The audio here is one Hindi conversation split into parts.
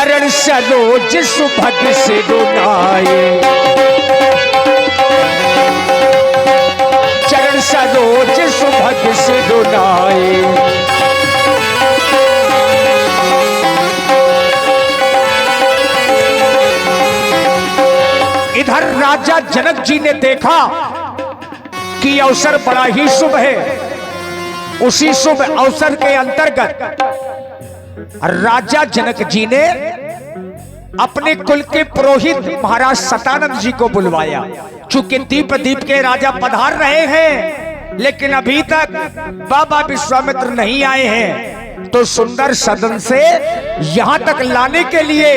चरण सरोज सुभग सिरुनाए, चरण सरोज सुभग सिरुनाए। इधर राजा जनक जी ने देखा कि अवसर बड़ा ही शुभ है। उसी शुभ अवसर के अंतर्गत राजा जनक जी ने अपने कुल के पुरोहित महाराज सतानंद जी को बुलवाया। चूंकि दीप के राजा पधार रहे हैं, लेकिन अभी तक बाबा विश्वामित्र नहीं आए हैं, तो सुंदर सदन से यहां तक लाने के लिए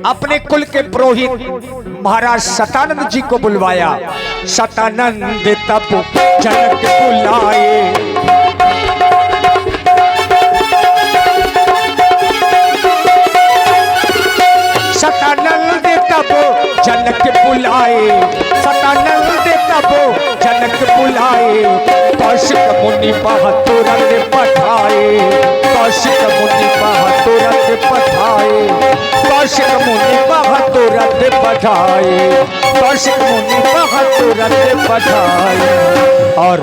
अपने कुल के पुरोहित महाराज सतानंद जी को बुलवाया। सतानंद तब जनक बुलाए, सतानंद तब जनक बुलाए, सतानंद तब जनक बुलाए। कौशिक मुनि बहातुरत पठाए, कौशिक मुनि बहातुरत पठाए, कौशिक मुनि बहातुरत पठाए, कौशिक मुनि बहातुरत पठाए। और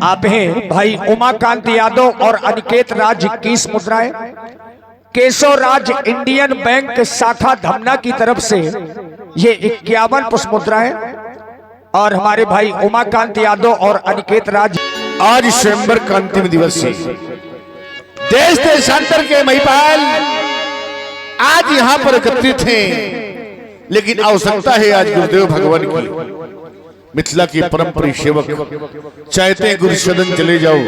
आप हैं भाई उमाकांत यादव और अनिकेत राज 21 मुद्राएं, केशव राज इंडियन बैंक शाखा धमना की तरफ से ये 51 पुष्प मुद्राएं, और हमारे भाई उमाकांत यादव और अनिकेत राज। आज स्वयंवर का अंतिम दिवस है। देश देशांतर के महिपाल आज यहाँ पर एकत्रित हैं, लेकिन आवश्यकता है आज गुरुदेव भगवान की। मिथिला के परम प्रिय सेवक चाहते हैं गुरु सदन चले जाओ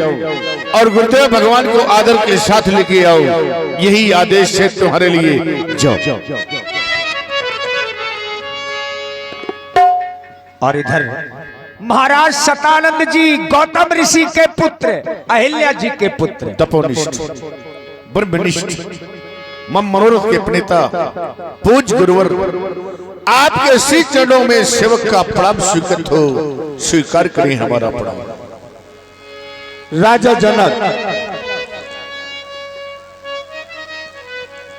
और गुरुदेव भगवान को आदर के साथ लेके आओ, यही आदेश है तुम्हारे लिए, जाओ। और इधर महाराज सतानंद जी गौतम ऋषि के पुत्र, अहिल्या जी के पुत्र, तपोनिष्ठ ब्रह्मनिष्ठ मम मनोरथ के प्रणेता पूज गुरुवर, आपके श्री चरणों में सेवक का प्रणाम स्वीकृत हो, स्वीकार करें हमारा प्रणाम। राजा जनक,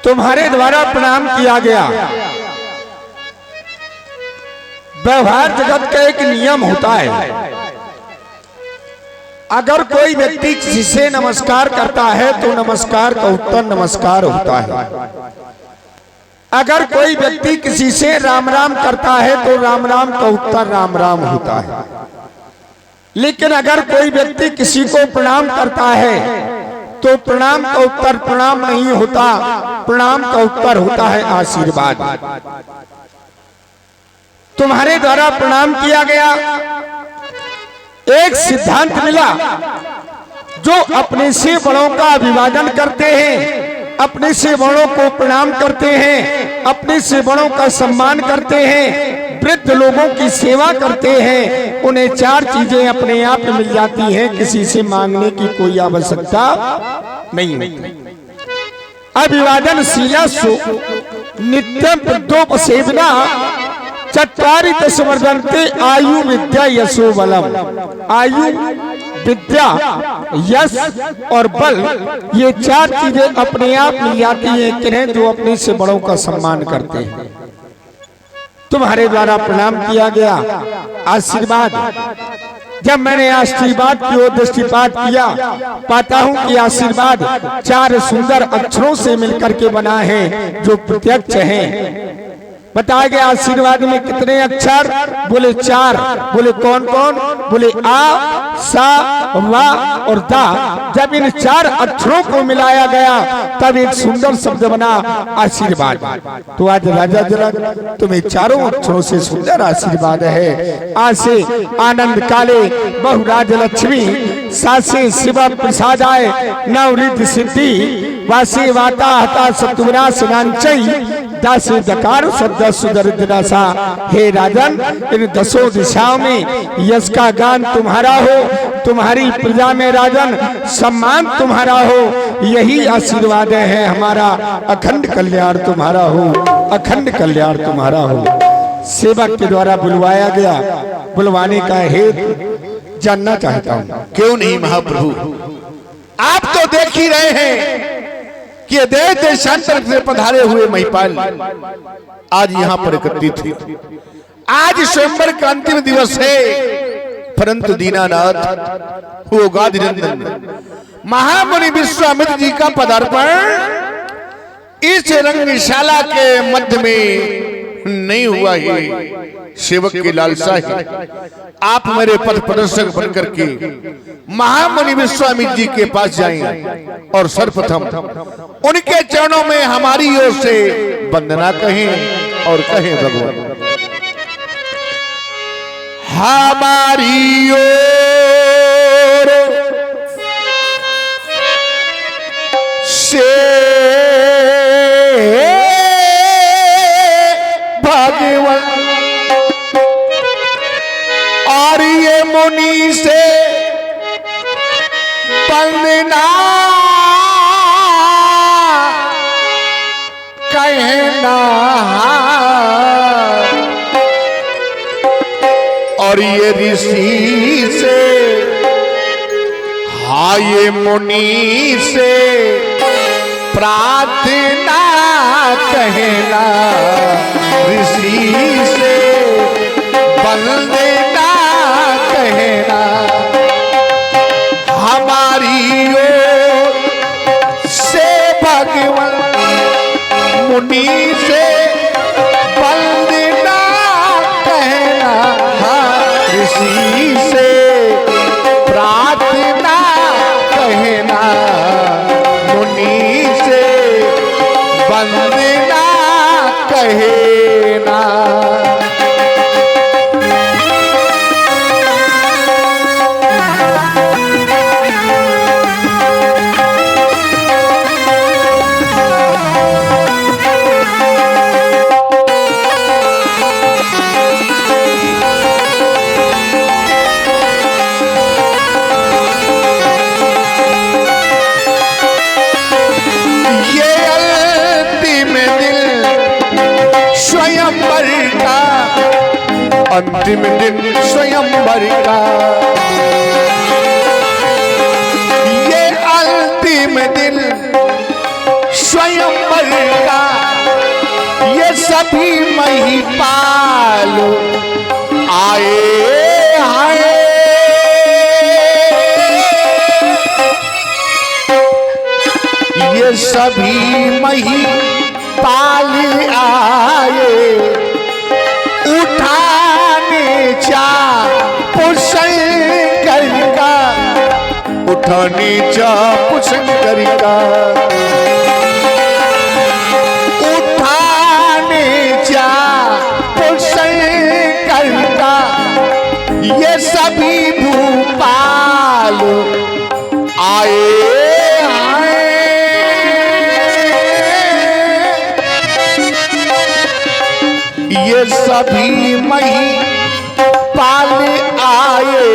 तुम्हारे द्वारा प्रणाम किया गया। व्यवहार जगत का एक नियम होता है, अगर कोई व्यक्ति किसी से नमस्कार करता है तो नमस्कार का उत्तर नमस्कार होता है। अगर कोई व्यक्ति किसी से राम राम करता है तो राम राम का उत्तर राम राम होता है। लेकिन अगर कोई व्यक्ति किसी को प्रणाम करता है तो प्रणाम का उत्तर प्रणाम नहीं होता, प्रणाम का उत्तर होता है आशीर्वाद। तुम्हारे द्वारा प्रणाम किया गया। एक सिद्धांत मिला, जो अपने से बड़ों का अभिवादन करते हैं, अपने से बड़ों को प्रणाम करते हैं, अपने से बड़ों का सम्मान करते हैं, वृद्ध लोगों की सेवा करते हैं, उन्हें 4 चीजें अपने आप मिल जाती हैं, किसी से मांगने की कोई आवश्यकता नहीं होती। अभिवादन शीलस्सु नित्यं वृद्धोपसेवना चत्वारि तस्वर्धन्ते आयु विद्या यशो बलम। आयु, विद्या, यश और बल, ये 4 चीजें अपने आप मिल जाती हैं किन्हें, जो अपने से बड़ों का सम्मान करते हैं। तुम्हारे द्वारा प्रणाम किया गया। आशीर्वाद, जब मैंने आशीर्वाद की ओर दृष्टिपात किया, पाता हूं कि आशीर्वाद 4 सुंदर अक्षरों से मिलकर के बना है, जो प्रत्यक्ष है। बताया गया आशीर्वाद में कितने अक्षर? बोले 4। बोले कौन कौन? बोले आ, सा, वा और दा। जब इन 4 अक्षरों को मिलाया गया तब एक सुंदर शब्द बना आशीर्वाद। तो आज राजा जनक तुम्हें 4 अक्षरों से सुंदर आशीर्वाद है। आज से आनंद काले बहुराज लक्ष्मी, सासे शिव प्रसादाय नवरिद्धि सिद्धि, वासे वाता हता सत्विनाश नांचई, दासे दकार सद्दा सुदरिद्रनासा। हे राजन, इन 10 दिशाओं में यश का गान तुम्हारा हो, तुम्हारी प्रजा में राजन सम्मान तुम्हारा हो, यही आशीर्वाद है हमारा। अखंड कल्याण तुम्हारा हो, अखंड कल्याण तुम्हारा हो। सेवक के द्वारा बुलवाया गया। बुलवाने का हेतु जानना चाहता हूँ। क्यों नहीं महाप्रभु, आप तो देख ही रहे हैं कि ये देश देशांतर से पधारे हुए महिपाल आज यहाँ पर एकत्रित थे। आज स्वयंवर का अंतिम दिवस है, परंतु दीनानाथ वो गादिनंदन महामुनि विश्वामित्र जी का पदार्पण इस रंगशाला के मध्य में नहीं हुआ है। सेवक की लालसा है आप मेरे पथ प्रदर्शक बनकर के महामुनि विश्वामित्र जी के पास जाएं और सर्वप्रथम उनके चरणों में हमारी ओर से वंदना कहें और कहें भगवान हमारी ओर से भगवान और ये मुनि से वंदना कहना और ये ऋषि से हाँ ये मुनि से प्रार्थना कहना ऋषि से वंदना कहना हमारी ओर से भगवान मुनि से वंदना कहना ऋषि से प्रार्थना कहना मुनि से वंदना कहना अंतिम दिन स्वयंवर का ये अंतिम दिन स्वयंवर का ये सभी महिपाल आए आए ये सभी महिपाल आए उठाने चा पुष्कर का उठाने चा पुष्कर का उठाने चा पुष्कर का ये सभी भूपाल आए ये सभी महिपाल आए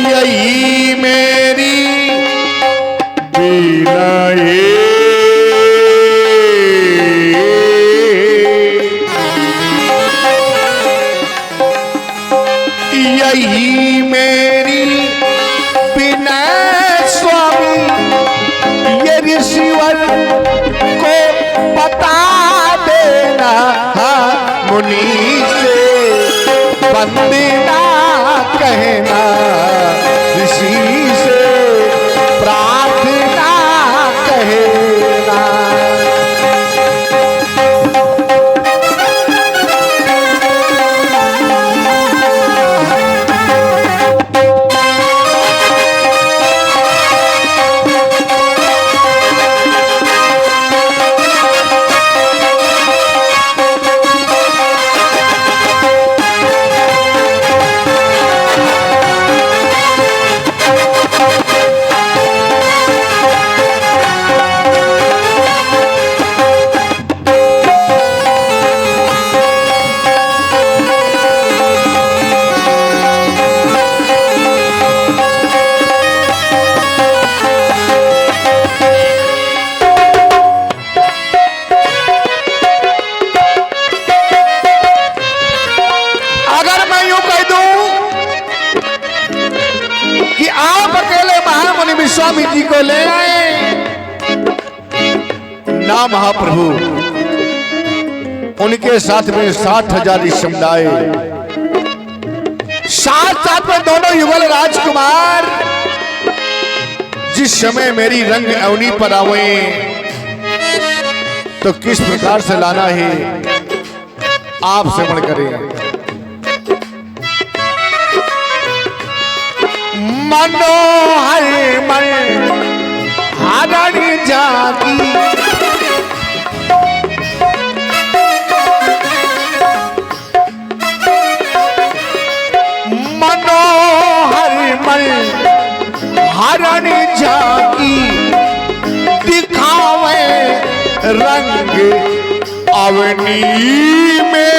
यही मेरी बीनाए यही मेरी बिना स्वामी ये ऋषिवर को बता देना मुनि से स्वामी जी को ले आए। ना महाप्रभु, उनके साथ में 60,000 समुदाय, साथ में दोनों युगल राजकुमार। जिस समय मेरी रंग अवनी पर आवे तो किस प्रकार से लाना है, आप श्रवण करें। मनोहर मन हरण जागी, मनोहर मन हरण जागी, दिखावे रंग अवनी में।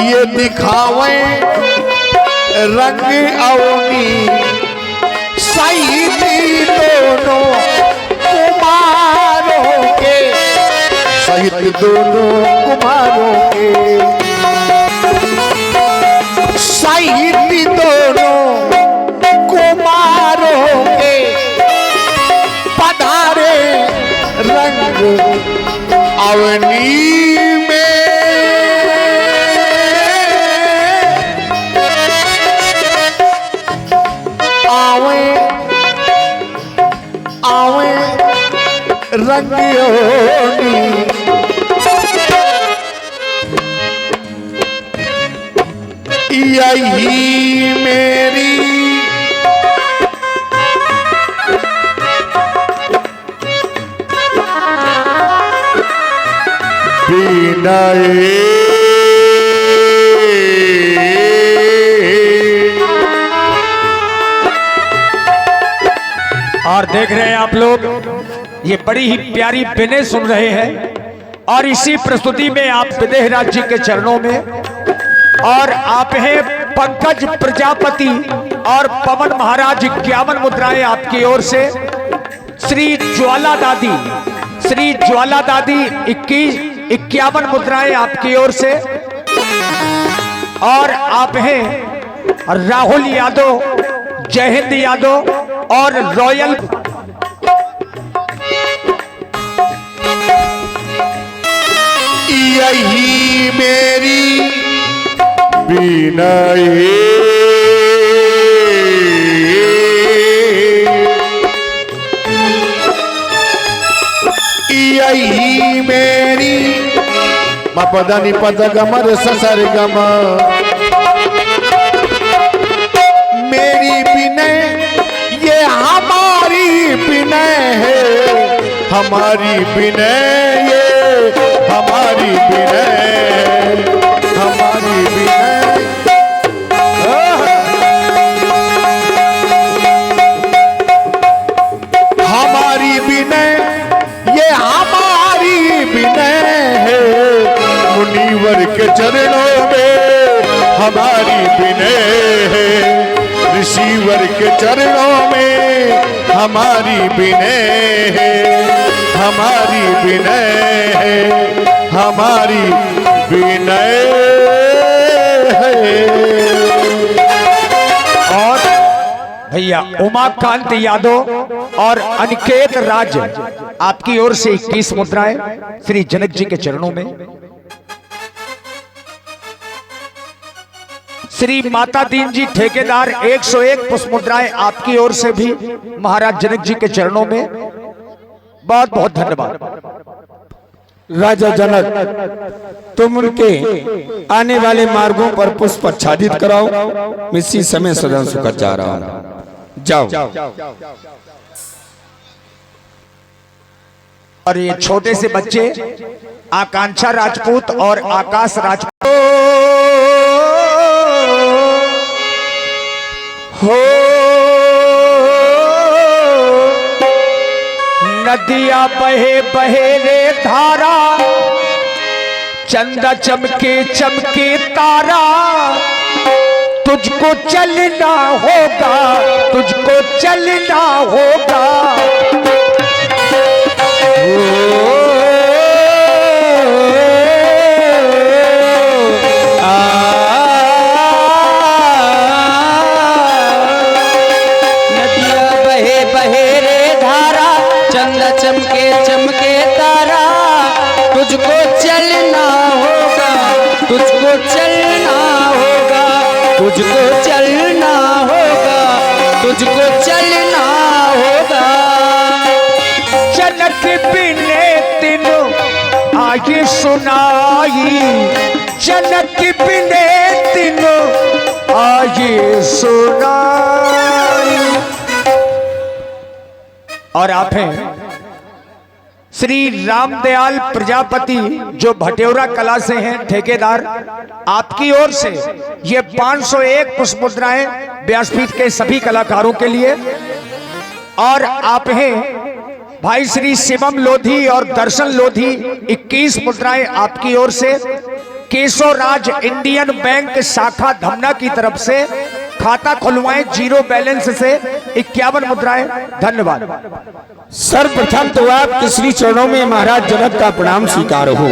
ये दिखावे रंग अवनी, सही दोनों कुमारों के, सहित दोनों कुमारों के, सहित दोनों कुमारों के, पधारे रंग अवनी में। आवे आवे रंग अवनी, यही मेरी विनय। और देख रहे हैं आप लोग, ये बड़ी ही प्यारी बिने सुन रहे हैं। और इसी प्रस्तुति में आप विदेह राज जी के चरणों में, और आप हैं पंकज प्रजापति और पवन महाराज, 51 मुद्राएं आपकी ओर से। श्री ज्वाला दादी, श्री ज्वाला दादी 51 मुद्राएं आपकी ओर से। और आप हैं राहुल यादव, जयहिंद यादव और रॉयल। यही मेरी विनय, यही मेरी मपदनि पद गमर ससर गम, मेरी विनय ये हमारी विनय है, हमारी विनय ये हमारी विनय, हमारी विनय। हमारी विनय ये हमारी विनय है, मुनिवर के चरणों में हमारी विनय है, ऋषिवर के चरणों में हमारी विनय है, हमारी विनय है, हमारी विनय है। और भैया उमाकांत यादव और अनिकेत राज, आपकी ओर से 21 मुद्राएं श्री जनक जी के चरणों में। श्री माता दीन जी ठेकेदार 101 पुष्प मुद्राएं आपकी ओर से भी महाराज जनक जी के चरणों में। बहुत बहुत धन्यवाद। राजा जनक, तुम उनके आने वाले मार्गों पर पुष्प आच्छादित कराओ। मैं इसी समय सदन सुखद जा रहा हूं, जाओ। और ये छोटे से बच्चे आकांक्षा राजपूत और आकाश राजपूत हो, नदिया बहे बहे रे धारा, चंदा चमके चमके तारा, तुझको चलना होगा, तुझको चलना होगा। तुझको चलना होगा, तुझको चलना होगा। जनक बिने तीनों आगे सुनाई, जनक बिने तीनों आगे सुनाई। और आप हैं श्री रामदयाल प्रजापति जो भटेौरा कला से हैं ठेकेदार, आपकी ओर से ये 501 पुष्प मुद्राएं व्यासपीठ के सभी कलाकारों के लिए। और आप हैं भाई श्री शिवम लोधी और दर्शन लोधी 21 मुद्राएं आपकी ओर से। केशव राज इंडियन बैंक शाखा धमना की तरफ से खाता खुलवाएं 0 बैलेंस से 51 मुद्राएं। धन्यवाद। सर्वप्रथम तो आपके श्री चरणों में महाराज जनक का प्रणाम स्वीकार हो।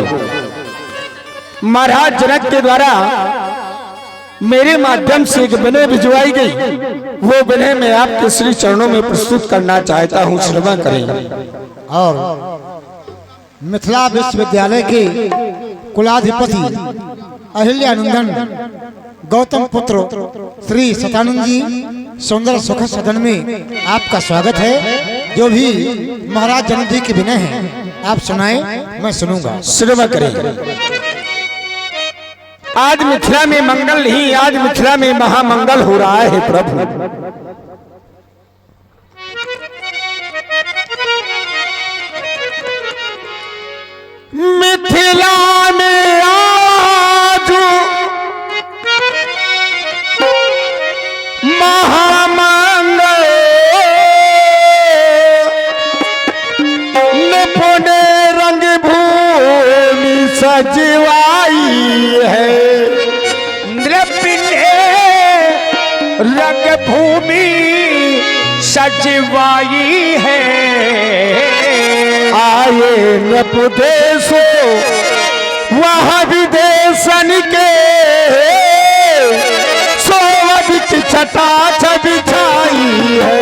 महाराज जनक के द्वारा मेरे माध्यम से एक विनय भिजवाई गई, वो विनय मैं आपके श्री चरणों में प्रस्तुत करना चाहता हूँ, श्रवण करें। और मिथिला विश्वविद्यालय के कुलाधिपति अहिल्यानंदन गौतम पुत्र श्री सतानंद जी सुंदर सुख सदन में आपका स्वागत है। जो भी महाराज जनक जी के विनय हैं आप सुनाएं, मैं सुनूंगा। श्रवण करें। आज मिथिला में मंगल नहीं, आज मिथिला में महामंगल हो रहा है प्रभु। मिथिला में आज महामंगल निपुणे रंग भूमि सजवाई है, नृपिने रंग भूमि सजवाई है। आए नपुदेशो वह विदेशन के सोवधिक छटा बिछाई है।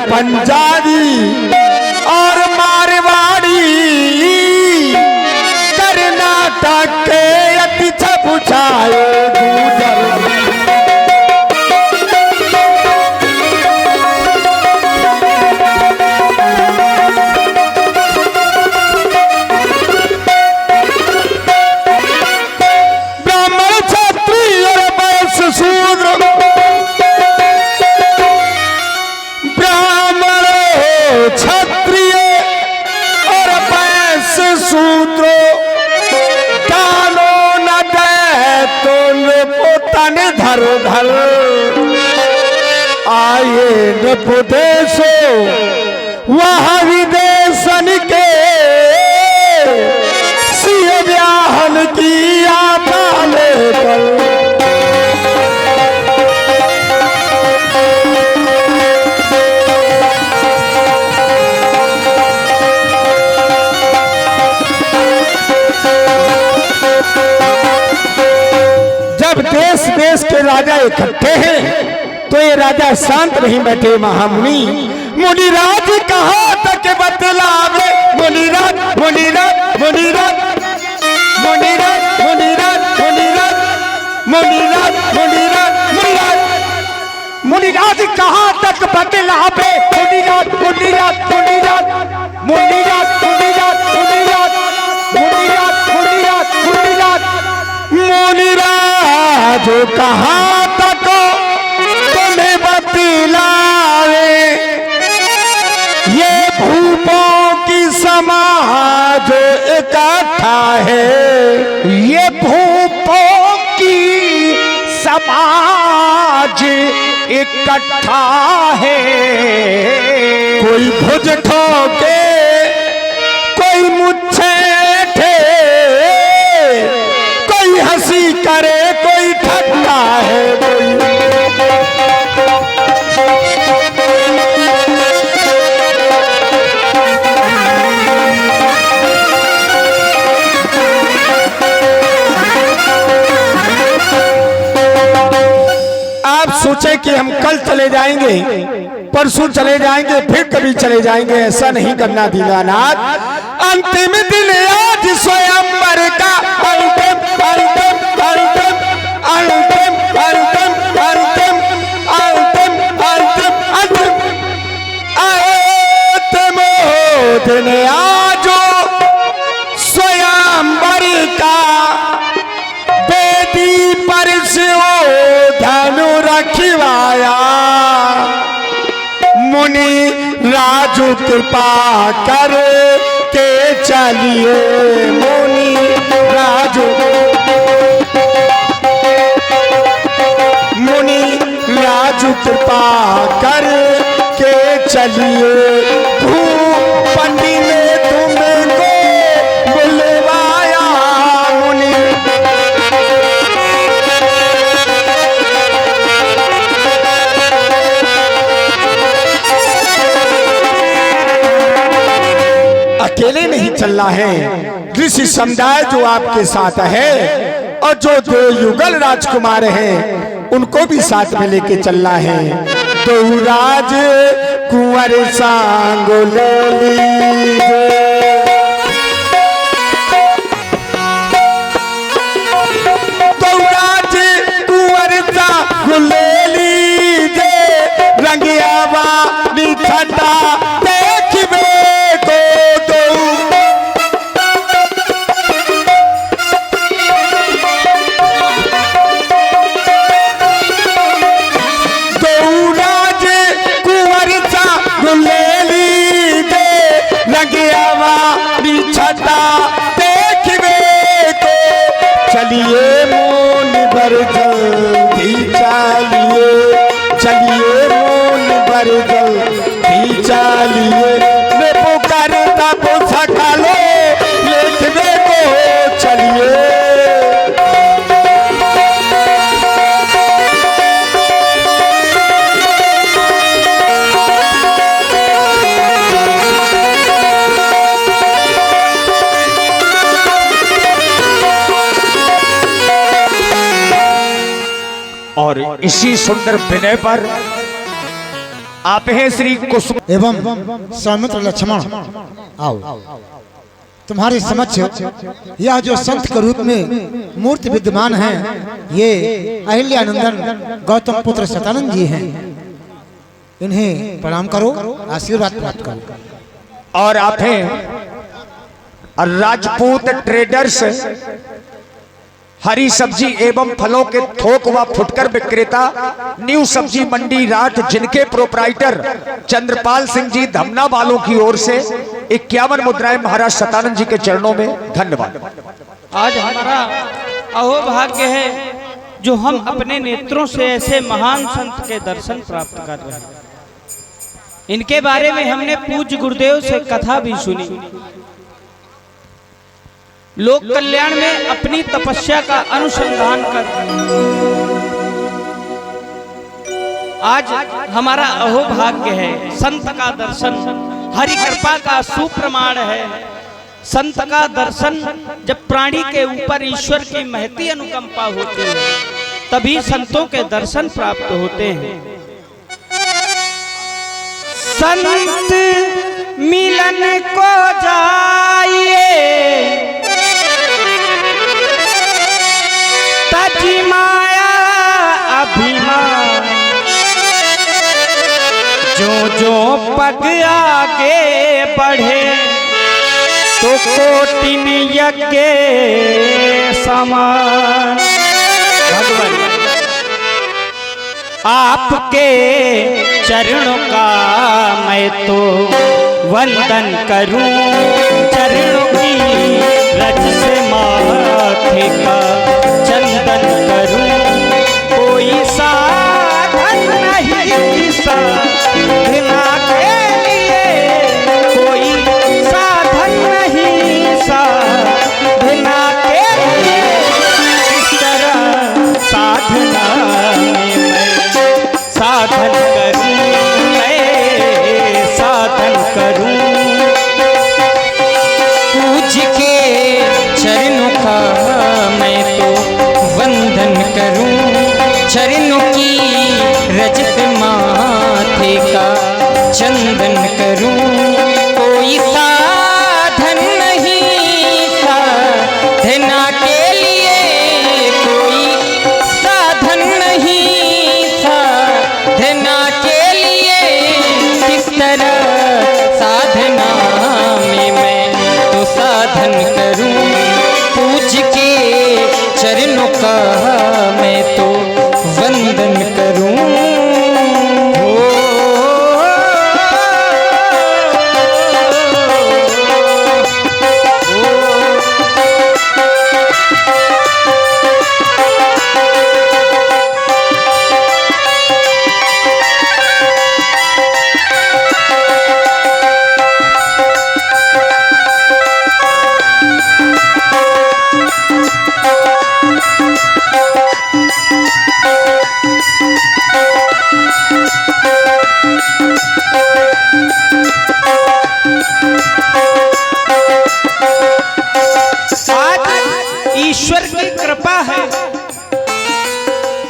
पंजाबी और मारवाड़ी कर्नाटक के अति छपुछाए ब्राह्मण क्षत्रिय और वैश्य शूद्र, क्षत्रिय और वैश्य शूद्र कानो न दे तो तन धर धर। आए नपुदेशो वह विदेशन के सिय ब्याहन की आता लेकर। देश देश के राजा इकट्ठे हैं तो ये राजा शांत नहीं बैठे। महामुनि मुनिराज कहाँ तक बतलावे, मुनिराज मुनिराज मुनिराज मुनिराज मुनिराज मुनिराज मुनिराज मुनिराज मुनिराज मुनिराज कहाँ तक बतलावे, मुनिराज मुनिराज मुनिराज मुनिराज मुनिराज मुनिराज मुनिराज मुनिराज मुनिराज मुनिराज कहाँ तक तुम्हें बतलावे, ये भूपों की समाज इकट्ठा है, ये भूपों की समाज इकट्ठा है। कोई भुज ठोके कोई मुच्छे ठे, कोई हंसी करे कोई ठट्ठा सोचे कि हम कल चले जाएंगे, परसों चले जाएंगे, फिर कभी चले जाएंगे, ऐसा नहीं करना दीनानाथ। अंतिम दिन आज स्वयंवर का, अंतिम अंतिम अंतिम अंतिम अंतिम अंतिम अंतिम अंतिम अंतिम अंतिम दिन आज स्वयंवर का, बेदी पर से धनु रखवाया, मुनि राजू कृपा कर के चलिए, मुनि राजू, मुनि राजू कृपा कर के चलिए, भूपति ने तुमको बुलवाया, मुनि अकेले नहीं चलना है, ऋषि समुदाय जो आपके साथ है और जो दो युगल राजकुमार हैं उनको भी साथ में लेके चलना है। तो राज कुंवर सांग ले लीजिए, तो राज कुंवर सांग ले लीजिए, रंगिया वाली छटा देखिए चलिए मोन बर जल्दी चलिए, चलिए मोन बर जल्दी चलिए, मैं पुकारता तो सका लो लिखने को चलिए। और इसी सुंदर विनय पर आप हैं श्री कुसुम एवं सौमित्र लक्ष्मण, आओ तुम्हारे समक्ष यह जो संत के रूप में मूर्ति विद्यमान है, ये अहिल्यानंदन गौतम पुत्र सतानंद जी हैं, इन्हें प्रणाम करो, आशीर्वाद प्राप्त करो। और आप हैं राजपूत ट्रेडर्स हरी सब्जी एवं फलों के थोक व फुटकर विक्रेता न्यू सब्जी मंडी राठ, जिनके प्रोपराइटर चंद्रपाल सिंह जी धमना वालों की ओर से 51 मुद्राएं महाराज सतानंद जी के चरणों में धन्यवाद। आज हमारा अहोभाग्य है जो हम अपने नेत्रों से ऐसे महान संत के दर्शन प्राप्त कर रहे हैं। इनके बारे में हमने पूज्य गुरुदेव से कथा भी सुनी। लोक कल्याण में अपनी तपस्या का अनुसंधान कर आज हमारा अहोभाग्य है। संत का दर्शन हरि कृपा का सुप्रमाण है। संत का दर्शन जब प्राणी के ऊपर ईश्वर की महती अनुकंपा होती है तभी संतों के दर्शन प्राप्त होते हैं। संत मिलन को जाइए तजी माया अभिमान, जो जो पग आगे बढ़े तो कोटिन यज्ञ समान। भगवान आपके चरणों का मैं तो वंदन करूं, चरणों की रज से माथे का चंदन करूं। कोई साधन नहीं साधना के लिए, कोई साधन नहीं साधना के लिए। इस तरह साधना में मैं साधन करूं, मैं साधन करूं। पूज के चरणों का मैं तो वंदन करूं,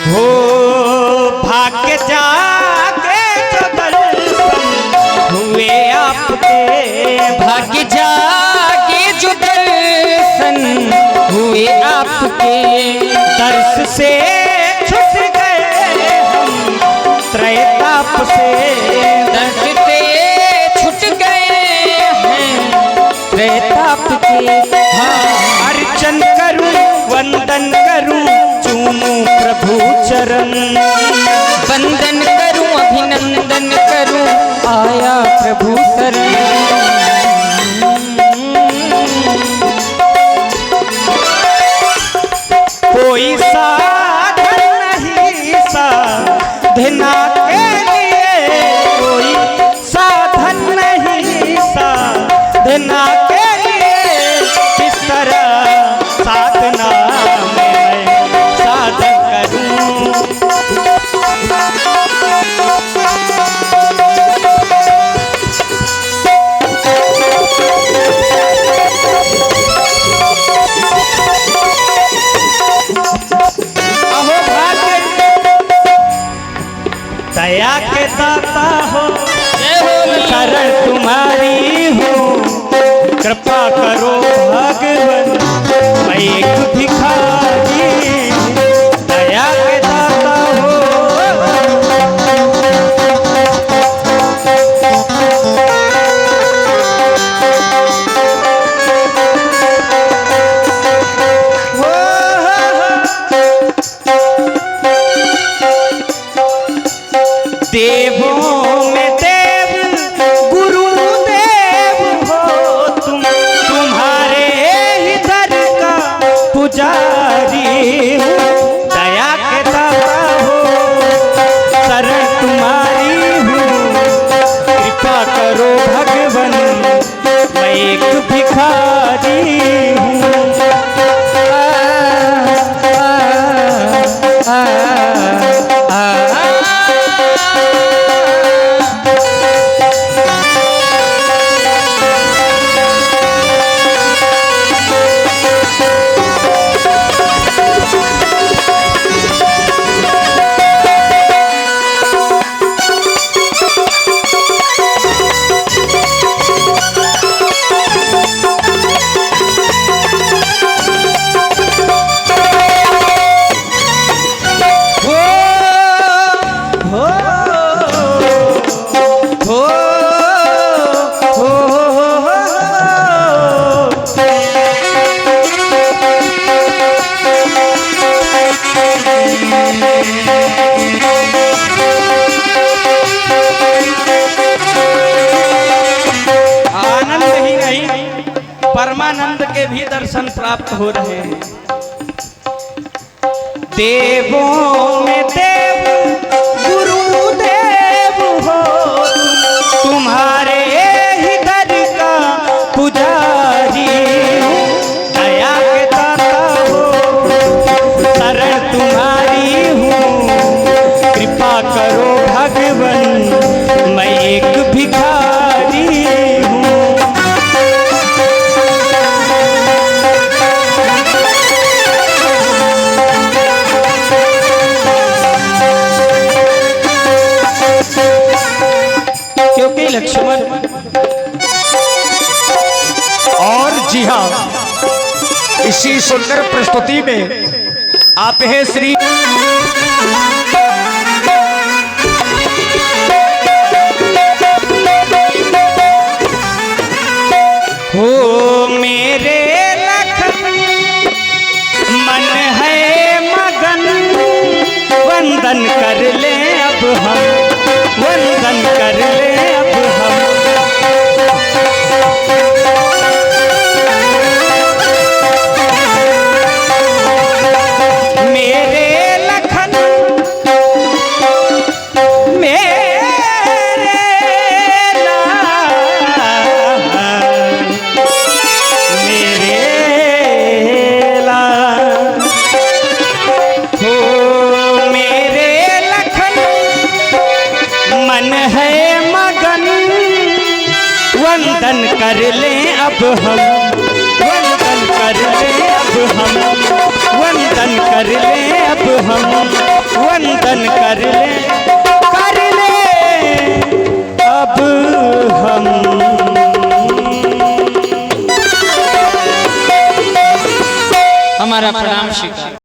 हो भाग्य जाके जो दर्शन हुए आपके, भाग्य जाके जो दर्शन हुए आपके, दर्श से छूट गए हम त्रैताप से, दर्श से छूट गए हैं त्रैताप के। अर्चन करूं वंदन करूं चूमूं प्रभु चरण, वंदन करूं अभिनंदन करूं आया प्रभु शरण। कोई साधन नहीं साधना के लिए, कोई साधन नहीं साधना के लिए, किस तरह साधना में मैं साधन करूं। अहो भाग्य दया के दाता हो, शरण तुम्हारी हो, कृपा करो भगवन मैं एक भिखारी, दया के दाता हो। देवों में देव गुरु देव हो तुम, तुम्हारे ही दर का पुजारी हूँ, दया के दाता हो, शरण तुम्हारी हूँ, कृपा करो भगवन मैं एक भिखारी हूँ। परमानंद के भी दर्शन प्राप्त हो रहे हैं। देवों में देव गुरु देव हो तुम्हारे ही दर का पुजारी हूँ, दया के दाता हो, शरण तुम्हारी हूँ, कृपा करो भगवन मैं एक भिखारी हूँ। क्योंकि लक्ष्मण और जी हाँ, इसी सुंदर प्रस्तुति में आप हैं श्री हो मेरे लखन मन है मगन, वंदन कर ले अब हम, वंदन कर ले अब हम। मेरे लखन वंदन कर ले अब हम, वंदन कर ले अब हम, वंदन कर ले अब हम, वंदन कर ले अब हम। हमारा प्रणाम स्वीकार।